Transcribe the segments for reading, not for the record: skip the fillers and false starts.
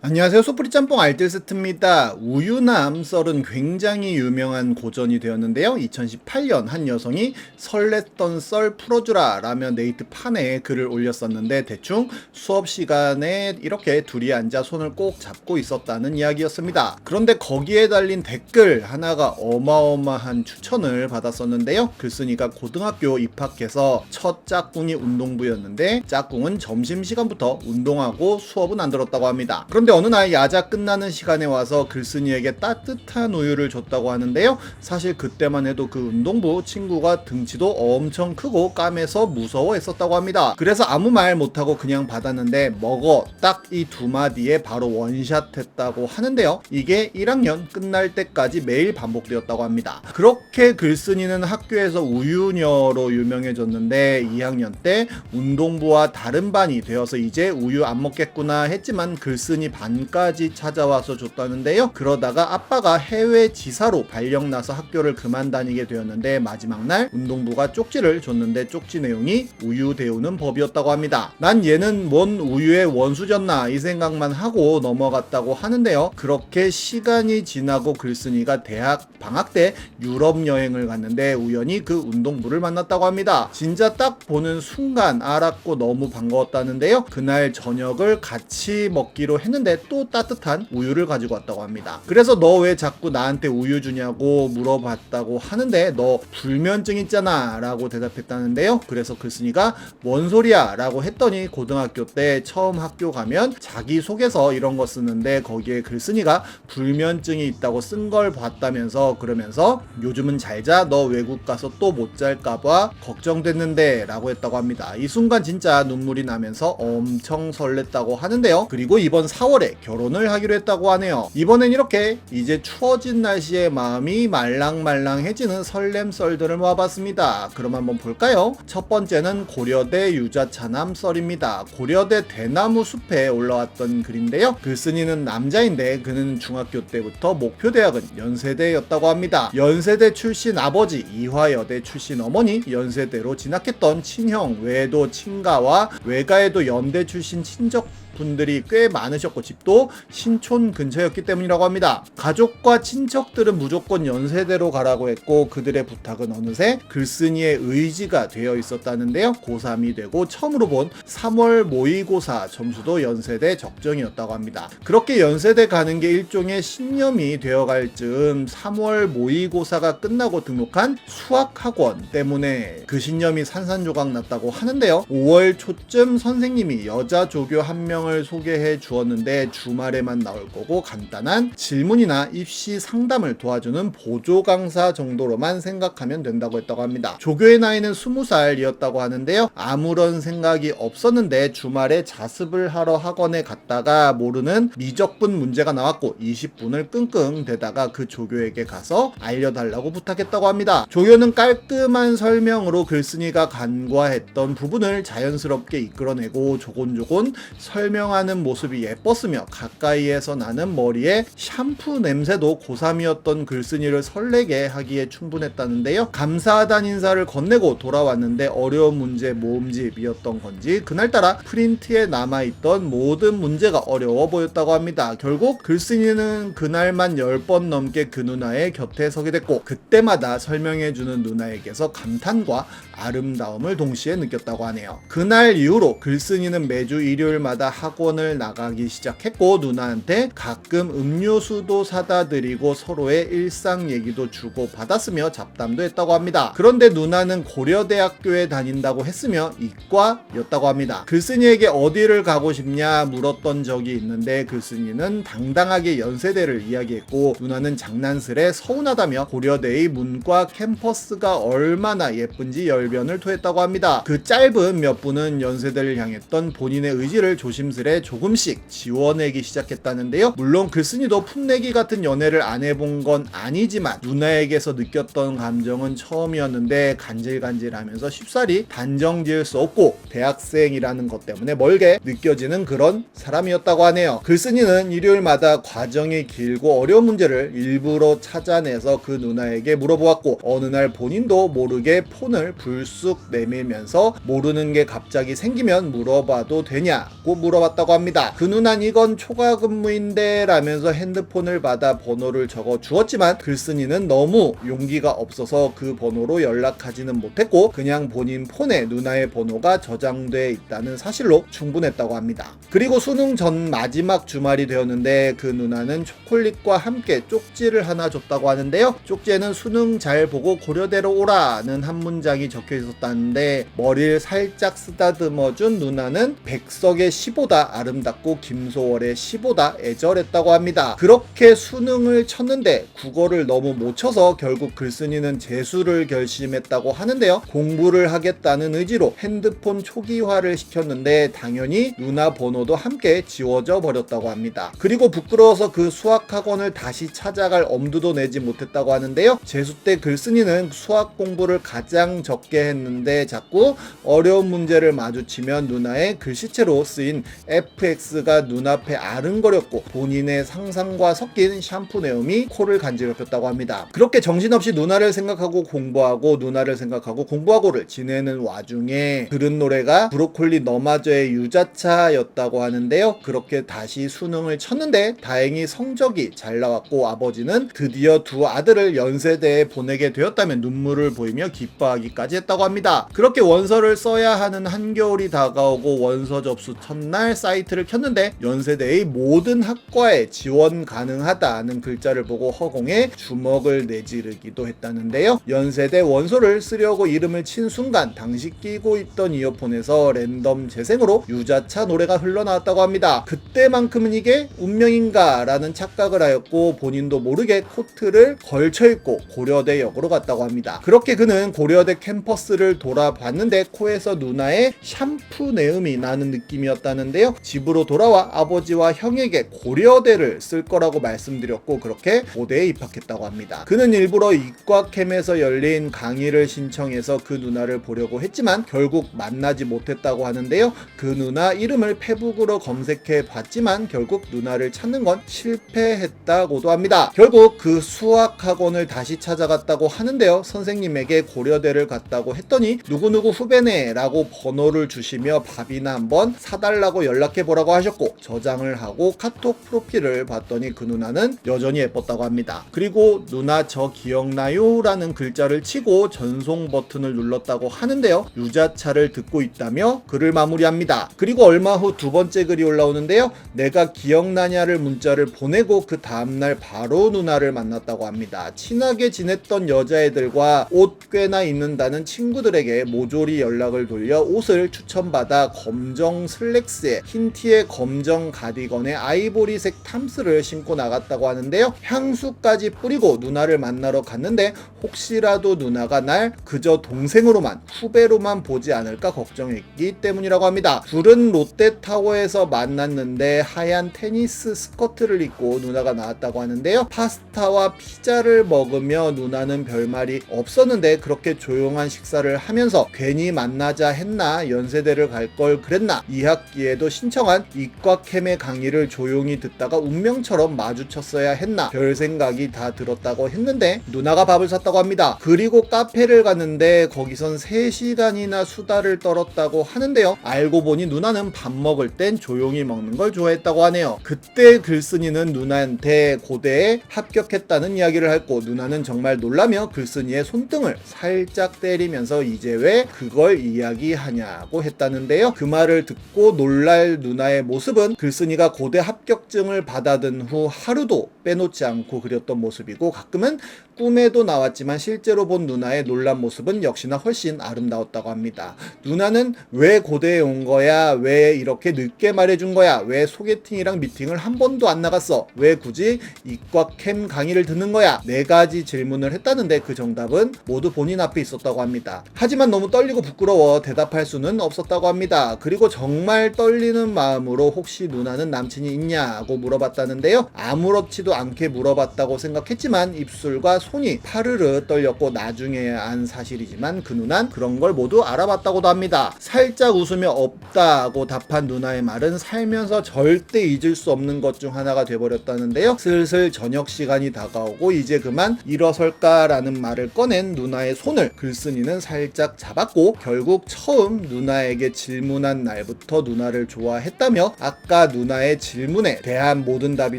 안녕하세요. 소프리 짬뽕 알뜰세트입니다. 우유남 썰은 굉장히 유명한 고전이 되었는데요. 2018년 한 여성이 설렜던 썰 풀어주라 라며 네이트판에 글을 올렸었는데 대충 수업 시간에 이렇게 둘이 앉아 손을 꼭 잡고 있었다는 이야기였습니다. 그런데 거기에 달린 댓글 하나가 어마어마한 추천을 받았었는데요. 글쓴이가 고등학교 입학해서 첫 짝꿍이 운동부였는데 짝꿍은 점심시간부터 운동하고 수업은 안 들었다고 합니다. 그런데 어느 날 야자 끝나는 시간에 와서 글쓴이에게 따뜻한 우유를 줬다고 하는데요. 사실 그때만 해도 그 운동부 친구가 등치도 엄청 크고 까매서 무서워했었다고 합니다. 그래서 아무 말 못하고 그냥 받았는데 먹어 딱 이 두 마디에 바로 원샷 했다고 하는데요. 이게 1학년 끝날 때까지 매일 반복되었다고 합니다. 그렇게 글쓴이는 학교에서 우유녀로 유명해졌는데 2학년 때 운동부와 다른 반이 되어서 이제 우유 안 먹겠구나 했지만 글쓴이 반까지 찾아와서 줬다는데요. 그러다가 아빠가 해외 지사로 발령나서 학교를 그만 다니게 되었는데 마지막 날 운동부가 쪽지를 줬는데 쪽지 내용이 우유 데우는 법이었다고 합니다. 난 얘는 뭔 우유의 원수졌나 이 생각만 하고 넘어갔다고 하는데요. 그렇게 시간이 지나고 글쓴이가 대학 방학 때 유럽 여행을 갔는데 우연히 그 운동부를 만났다고 합니다. 진짜 딱 보는 순간 알았고 너무 반가웠다는데요. 그날 저녁을 같이 먹기로 했는데 또 따뜻한 우유를 가지고 왔다고 합니다. 그래서 너 왜 자꾸 나한테 우유 주냐고 물어봤다고 하는데 너 불면증 있잖아 라고 대답했다는데요. 그래서 글쓴이가 뭔 소리야 라고 했더니 고등학교 때 처음 학교 가면 자기소개서 이런 거 쓰는데 거기에 글쓴이가 불면증이 있다고 쓴 걸 봤다면서 그러면서 요즘은 잘 자 너 외국 가서 또 못 잘까봐 걱정됐는데 라고 했다고 합니다. 이 순간 진짜 눈물이 나면서 엄청 설렜다고 하는데요. 그리고 이번 4월에 결혼을 하기로 했다고 하네요. 이번엔 이렇게 이제 추워진 날씨에 마음이 말랑말랑해지는 설렘 썰들을 모아봤습니다. 그럼 한번 볼까요? 첫 번째는 고려대 유자차남 썰입니다. 고려대 대나무 숲에 올라왔던 글인데요. 글쓴이는 남자인데 그는 중학교 때부터 목표 대학은 연세대였다고 합니다. 연세대 출신 아버지, 이화여대 출신 어머니, 연세대로 진학했던 친형, 외도 친가와 외가에도 연대 출신 친척 분들이 꽤 많으셨고 집도 신촌 근처였기 때문이라고 합니다. 가족과 친척들은 무조건 연세대로 가라고 했고 그들의 부탁은 어느새 글쓴이의 의지가 되어 있었다는데요. 고3이 되고 처음으로 본 3월 모의고사 점수도 연세대 적정이었다고 합니다. 그렇게 연세대 가는 게 일종의 신념이 되어갈 즈음 3월 모의고사가 끝나고 등록한 수학학원 때문에 그 신념이 산산조각 났다고 하는데요. 5월 초쯤 선생님이 여자 조교 한 명을 소개해 주었는데 주말에만 나올 거고 간단한 질문이나 입시 상담을 도와주는 보조 강사 정도로만 생각하면 된다고 했다고 합니다. 조교의 나이는 20살이었다고 하는데요. 아무런 생각이 없었는데 주말에 자습을 하러 학원에 갔다가 모르는 미적분 문제가 나왔고 20분을 끙끙 대다가 그 조교에게 가서 알려달라고 부탁했다고 합니다. 조교는 깔끔한 설명으로 글쓴이가 간과했던 부분을 자연스럽게 이끌어내고 조곤조곤 설명하는 모습이 예뻤으며 가까이에서 나는 머리에 샴푸 냄새도 고3이었던 글쓴이를 설레게 하기에 충분했다는데요. 감사하다는 인사를 건네고 돌아왔는데 어려운 문제 모음집이었던 건지 그날따라 프린트에 남아있던 모든 문제가 어려워 보였다고 합니다. 결국 글쓴이는 그날만 10번 넘게 그 누나의 곁에 서게 됐고 그때마다 설명해주는 누나에게서 감탄과 아름다움을 동시에 느꼈다고 하네요. 그날 이후로 글쓴이는 매주 일요일마다 학원을 나가기 시작했고 누나한테 가끔 음료수도 사다 드리고 서로의 일상 얘기도 주고 받았으며 잡담도 했다고 합니다. 그런데 누나는 고려대학교에 다닌다고 했으며 이과였다고 합니다. 글쓴이에게 어디를 가고 싶냐 물었던 적이 있는데 글쓴이는 당당하게 연세대를 이야기했고 누나는 장난스레 서운하다며 고려대의 문과 캠퍼스가 얼마나 예쁜지 열변을 토했다고 합니다. 그 짧은 몇 분은 연세대를 향했던 본인의 의지를 조심스레 조금씩 지워내기 시작했다는데요. 물론 글쓴이도 풋내기 같은 연애를 안 해본 건 아니지만 누나에게서 느꼈던 감정은 처음이었는데 간질간질하면서 쉽사리 단정 지을 수 없고 대학생이라는 것 때문에 멀게 느껴지는 그런 사람이었다고 하네요. 글쓴이는 일요일마다 과정이 길고 어려운 문제를 일부러 찾아내서 그 누나에게 물어보았고, 어느 날 본인도 모르게 폰을 불쑥 내밀면서 모르는 게 갑자기 생기면 물어봐도 되냐고 물어봤다고 합니다. 그 누나는 이건 초과 근무인데 라면서 핸드폰을 받아 번호를 적어 주었지만, 글쓴이는 너무 용기가 없어서 그 번호로 연락하지는 못했고 그냥 본인 폰에 누나의 번호가 저장돼 있다는 사실로 충분했다고 합니다. 그리고 수능 전 마지막 주말이 되었는데 그 누나는 초콜릿과 함께 쪽지를 하나 줬다고 하는데요. 쪽지에는 수능 잘 보고 고려대로 오라는 한 문장이 적혀 있었다는데, 머리를 살짝 쓰다듬어준 누나는 백석의 시보다 아름답고 김소월의 시보다 애절했다고 합니다. 그렇게 수능을 쳤는데 국어를 너무 못 쳐서 결국 글쓴이는 재수를 결심했다고 하는데요. 공부를 하겠다는 의지로 핸드폰 초기화를 시켰는데 당연히 누나 번호도 함께 지워져 버렸다고 합니다. 그리고 부끄러워서 그 수학학원을 다시 찾아갈 엄두도 내지 못했다고 하는데요. 재수 때 글쓴이는 수학 공부를 가장 적게 했는데 자꾸 어려운 문제를 마주치면 누나의 글씨체로 쓰인 FX가 눈앞에 아른거렸고 본인의 상상과 섞인 샴푸 내음이 코를 간지럽혔다고 합니다. 그렇게 정신없이 누나를 생각하고 공부하고 누나를 생각하고 공부하고를 지내는 와중에 들은 노래가 브로콜리 너마저의 유자차였다고 하는데요. 그렇게 다시 수능을 쳤는데 다행히 성적이 잘 나왔고 아버지는 드디어 두 아들을 연세대에 보내게 되었다며 눈물을 보이며 기뻐하기까지 했다고 합니다. 그렇게 원서를 써야 하는 한겨울이 다가오고 원서 접수 첫날 사이트를 켰는데 연세대의 모든 학과에 지원 가능하다는 글자를 보고 허공에 주먹을 내지르기도 했다는데요. 연세대 원서를 쓰려고 이름을 친 순간 당시 끼고 있던 이어폰에서 랜덤 재생으로 유자차 노래가 흘러나왔다고 합니다. 그때만큼은 이게 운명인가 라는 착각을 하였고 본인도 모르게 코트를 걸쳐 입고 고려대역으로 갔다고 합니다. 그렇게 그는 고려대 캠퍼스를 돌아봤는데 코에서 누나의 샴푸 내음이 나는 느낌이었다는데요. 집으로 돌아와 아버지와 형에게 고려대를 쓸 거라고 말씀드렸고 그렇게 고대에 입학했다고 합니다. 그는 일부러 이과캠에서 열린 강의를 신청해서 그 누나를 보려고 했지만 결국 만나지 못했다고 하는데요. 그 누나 이름을 페북으로 검색해 봤지만 결국 누나를 찾는 건 실패했다고도 합니다. 결국 그 수학학원을 다시 찾아갔다고 하는데요. 선생님에게 고려대를 갔다고 했더니 누구누구 후배네 라고 번호를 주시며 밥이나 한번 사달라고 연락해보라고 하셨고 저장을 하고 카톡 프로필을 봤더니 그 누나는 여전히 예뻤다고 합니다. 그리고 누나 저 기억나요? 라는 글자를 치고 전송 버튼을 눌렀다고 하는데요. 유자차를 듣고 있다며 글을 마무리합니다. 그리고 얼마 후 두 번째 글이 올라오는데요. 내가 기억나냐를 문자를 보내고 그 다음날 바로 누나를 만났다고 합니다. 친하게 지냈던 여자애들과 옷 꽤나 입는다는 친구들에게 모조리 연락을 돌려 옷을 추천받아 검정 슬랙스에 흰 티에 검정 가디건에 아이보리색 탐스를 신고 나갔다고 하는데요. 향수까지 뿌리고 누나를 만나러 갔는데 혹시라도 누나가 날 그저 동생으로만 후배로만 보지 않을까 걱정했기 때문이라고 합니다. 둘은 롯데타워에서 만났는데 하얀 테니스 스커트를 입고 누나가 나왔다고 하는데요. 파스타와 피자를 먹으며 누나는 별말이 없었는데 그렇게 조용한 식사를 하면서 괜히 만나자 했나 연세대를 갈 걸 그랬나 2학기에도 신청한 이과캠의 강의를 조용히 듣다가 운명처럼 마주쳤어야 했나 별 생각이 다 들었다고 했는데 누나가 밥을 샀다고 합니다. 그리고 카페를 갔는데 거기선 3시간이나 수다를 떨었다고 하는데요. 알고 보니 누나는 밥 먹을 땐 조용히 먹는 걸 좋아했다고 하네요. 그때 글쓴이는 누나한테 고대에 합격했다는 이야기를 했고 누나는 정말 놀라며 글쓴이의 손등을 살짝 때리면서 이제 왜 그걸 이야기하냐고 했다는데요. 그 말을 듣고 놀랄 누나의 모습은 글쓴이가 고대 합격증을 받아든 후 하루도 빼놓지 않고 그렸던 모습이고 가끔은 꿈에도 나왔지만 실제로 본 누나의 놀란 모습은 역시나 훨씬 아름다웠다고 합니다. 누나는 왜 고대에 온 거야? 왜 이렇게 늦게 말해준 거야? 왜 소개팅이랑 미팅을 한 번도 안 나갔어? 왜 굳이 이과캠 강의를 듣는 거야? 4가지 질문을 했다는데 그 정답은 모두 본인 앞에 있었다고 합니다. 하지만 너무 떨리고 부끄러워 대답할 수는 없었다고 합니다. 그리고 정말 떨리는 마음으로 혹시 누나는 남친이 있냐고 물어봤다는데요. 아무렇지도 않게 물어봤다고 생각했지만 입술과 손이 파르르 떨렸고 나중에야 안 사실이지만 그 누난 그런 걸 모두 알아봤다고도 합니다. 합니다. 살짝 웃으며 없다고 답한 누나의 말은 살면서 절대 잊을 수 없는 것 중 하나가 돼버렸다는데요. 슬슬 저녁 시간이 다가오고 이제 그만 일어설까라는 말을 꺼낸 누나의 손을 글쓴이는 살짝 잡았고, 결국 처음 누나에게 질문한 날부터 누나를 좋아했다며 아까 누나의 질문에 대한 모든 답이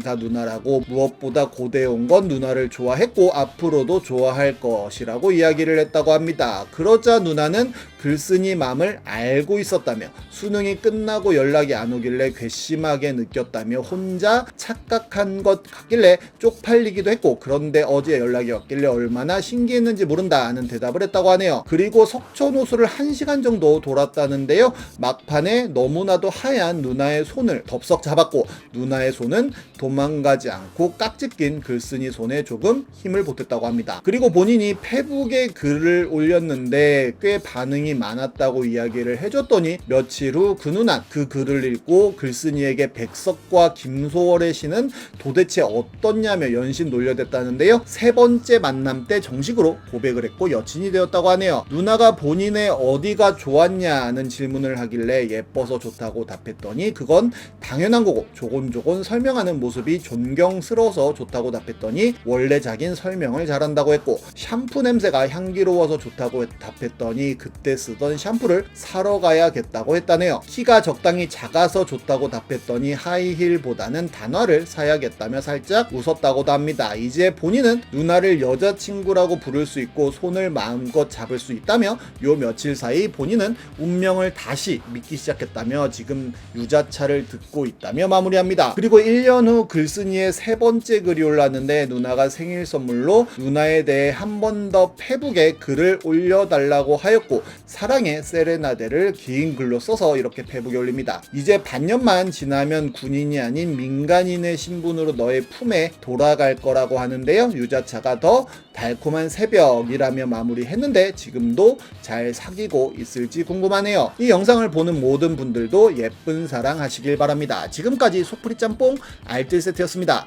다 누나라고, 무엇보다 고대에 온 건 누나를 좋아했고 앞으로도 좋아할 것이라고 이야기를 했다고 합니다. 그러자 누나는 글쓴이 맘을 알고 있었다며 수능이 끝나고 연락이 안 오길래 괘씸하게 느꼈다며 혼자 착각한 것 같길래 쪽팔리기도 했고, 그런데 어제 연락이 왔길래 얼마나 신기했는지 모른다는 대답을 했다고 하네요. 그리고 석촌호수를 1시간 정도 돌았다는데요. 막판에 너무나도 하얀 누나의 손을 덥석 잡았고, 누나의 손은 도망가지 않고 깍지 낀 글쓴이 손에 조금 힘을 보탰다고 합니다. 그리고 본인이 페북에 글을 올렸는데 꽤 반응이 많았다고 이야기를 해줬더니 며칠 후 그 누난 그 글을 읽고 글쓴이에게 백석과 김소월의 시는 도대체 어떻냐며 연신 놀려댔다는데요. 3번째 만남 때 정식으로 고백을 했고 여친이 되었다고 하네요. 누나가 본인의 어디가 좋았냐는 질문을 하길래 예뻐서 좋다고 답했더니 그건 당연한 거고 조곤조곤 설명하는 모습이 존경스러워서 좋다고 답했더니 원래 자긴 설명을 잘한다고 했고, 샴푸 냄새가 향기로워서 좋다고 답했더니 그때 쓰던 샴푸를 사러 가야겠다고 했다네요. 키가 적당히 작아서 좋다고 답했더니 하이힐보다는 단화를 사야겠다며 살짝 웃었다고도 합니다. 이제 본인은 누나를 여자친구라고 부를 수 있고 손을 마음껏 잡을 수 있다며 요 며칠 사이 본인은 운명을 다시 믿기 시작했다며 지금 유자차를 듣고 있다며 마무리합니다. 그리고 1년 후 글쓴이의 3번째 글이 올랐는데 누나가 생일 선물로 누나에 대해 한 번 더 페북에 글을 올려달라고 하였고, 사랑의 세레나데를 긴 글로 써서 이렇게 페북에 올립니다. 이제 반년만 지나면 군인이 아닌 민간인의 신분으로 너의 품에 돌아갈 거라고 하는데요. 유자차가 더 달콤한 새벽이라며 마무리했는데 지금도 잘 사귀고 있을지 궁금하네요. 이 영상을 보는 모든 분들도 예쁜 사랑 하시길 바랍니다. 지금까지 소프리 짬뽕 알뜰 세트였습니다.